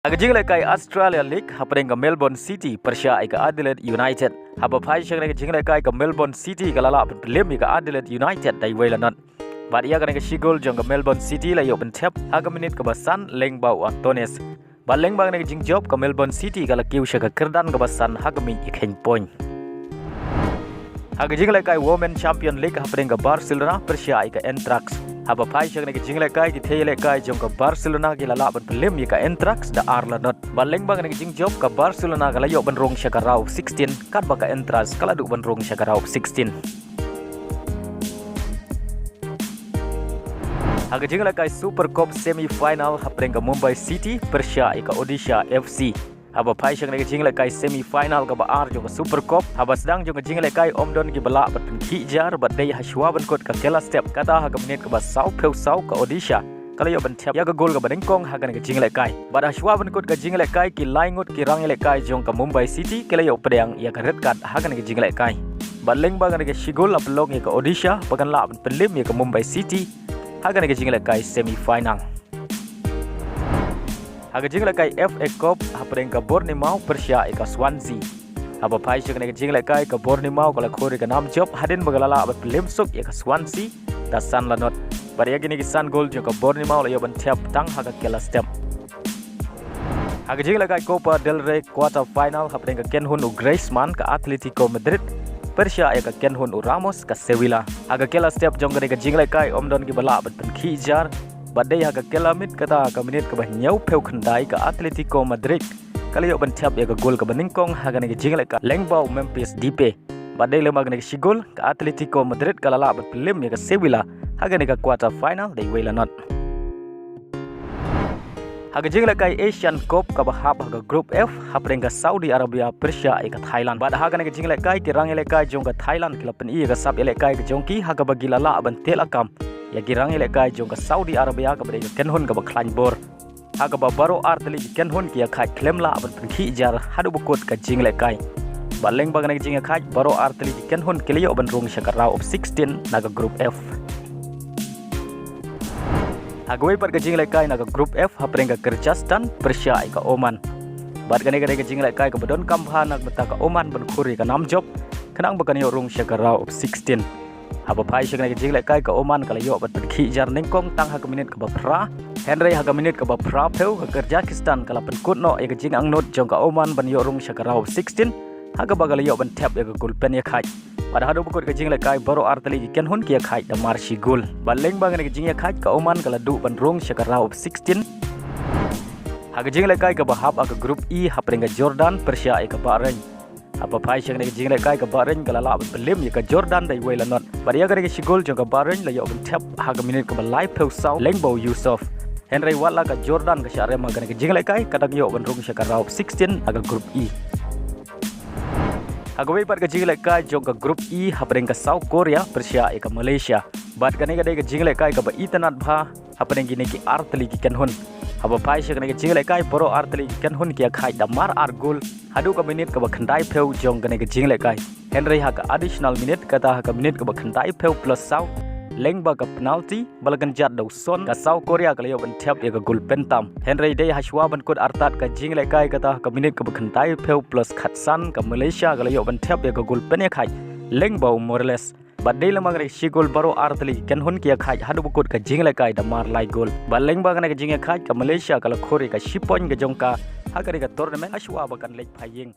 Agajing lekai Australia League hapeng ke Melbourne City Persia ke Adelaide United. Haba pai shang agajing lekai ke Melbourne City ke lala berpelim ke Adelaide United dai Wailanot. Bad ia kan ke Shigol jong ke Melbourne City la yo bentep haga menit ke basan Lengbau Antones. Bad Lengbang ke jing job ke Melbourne City ke lakiu syaga kerdan ke basan haga mi ikhen point. Agajing lekai Women Champion League hapeng ke Barcelona Persia ke Eintracht. Haba pai shang ke jing lekai ki thei lekai jong ke Barcelona ki lala berpelim ke Eintracht da Arlanot. Baleng bang jing job ke Barcelona kala yo benrong syakarau 16 kat baka Eintracht kala du benrong syakarau 16. Agajing lekai Super Cup semi final hapeng ke Mumbai City Persia ke Odisha FC. Haba pai shang jing lekai semi final ke Baar jong ke Super Cup. Haba sedang jong jing lekai Omdon ki bala berpen kijar badai haswa benkot ke kela step kata haga menit ke basau peu sau ke Odisha. Kalau yo bentep ya ke gol ke badengkong haga ke jing lekai. Bad haswa benkot ke jing lekai ki laingut ki rang lekai jong ke Mumbai City kala yo pedang ya ke red card haga ke jing lekai. Bad leng bang ke Shigol apelong ya ke Odisha pakan la pelim ya ke Mumbai City haga ke jing lekai semi final. Agajing lekai FA Cup hapeng ke Bournemouth Persia ke Swansea. Haba pai shang ke jing lekai ke Bournemouth kala khori ke nam job hadin bagalala abat pelim suk ya ke Swansea da San Lanot. Bari gini kisan gol jo ke Bournemouth la yo bentep tang haga kela step. Agajing lekai Copa del Rey quarter final hapeng ke Kenhun u Griezmann ke Atletico Madrid. Persia ke Kenhun u Ramos ke Sevilla. Haga kela step jong ke jing lekai omdon ki bala abat pen khijar. Badai haga kelamit kata ke menit ke nyau peu kendai ke Atletico Madrid. Kali yo bentep ya ke gol ke beningkong haga ke jing lekai Lengbau Memphis Depay. Badai lemag ke Shigol ke Atletico Madrid kalala berpelim ya ke Sevilla haga ke quarter final dai Wailanot. Haga jing lekai Asian Cup ke bahap haga Group F hapeng ke Saudi Arabia Persia ke Thailand. Bad haga ke jing lekai ki rang lekai jong ke Thailand kilapen i ke sap lekai ke jongki haga bagi lala bentel akam. Ya girang lekai jong ke Saudi Arabia ke beri Kenhun ke baklan bor. Haga babaro arteli Kenhun ki akai klem la aban pergi jar hadu bukut ke jing lekai. Baleng bang ke jing akai baro arteli Kenhun kiliyo benrung syakarau of 16 naga Group F. Haga wei ke jing lekai naga Group F hapeng ke Kyrgyzstan Persia ke Oman. Bad gane ke jing lekai ke bedon kampha nak beta ke Oman ben khuri ke nam job kenang bakan yo rung syakarau of 16. Haba pai shang ke jing lekai ke Oman kala yo bat pergi jar nengkong tang haga menit ke bapra. Henry haga menit ke bapra peu ke Kyrgyzstan kala penkut no ya ke jing angnot jong ke Oman ban yo rung syakarau 16 haga bagal yo ban tap ya ke gol pen ya khai. Pada hadu bukut ke jing lekai baro arteli Kenhun ki ya khai da marshi gol. Baleng bang ke jing ya khai ke Oman kala du ban rung syakarau 16. Haga jing lekai ke bahap ke Group E hapeng ke Jordan Persia ke Bahrain. Apa pai shang ke jing lekai ke Bahrain kala la belim ya ke Jordan dai Wailanot. Bari ya ke Shigol jong ke Bahrain la yo bentep haga minit ke balai peu sau Lengbau Yusof. Henry wala ke Jordan ke syare ma ke jing lekai kadang yo benrung syakarau 16 aga Group E. Haga wei ke jing lekai jong ke Group E hapeng ke South Korea Persia ke Malaysia. Bad kane ke jing lekai ke ba itanat bha hapeng gini ki arteli ki Kenhun. Haba pai shang ke jing lekai boro arteli Kenhun ki khai damar argul hadu ke minit ke bakhandai peu jong ke jing lekai. Henry haga additional minute kata haga minit ke bakhandai peu plus sau lengba ke penalti balagan jat dau son ke South Korea kala yo bentep ya ke gol pentam. Henry dei haswa benkut artat ke jing lekai kata haga minit ke bakhandai peu plus khatsan ke Malaysia kala yo bentep ya ke gol pen ya khai Lengbau Morales. Badai lemang ke Shigol baro arteli Kenhun ki khai hadu bukut ke jing lekai damar lai gol. Baleng bang ke jing khai ke Malaysia kala khori ke Shipon ke jongka haga ke tournament aswa bakan lek phaying.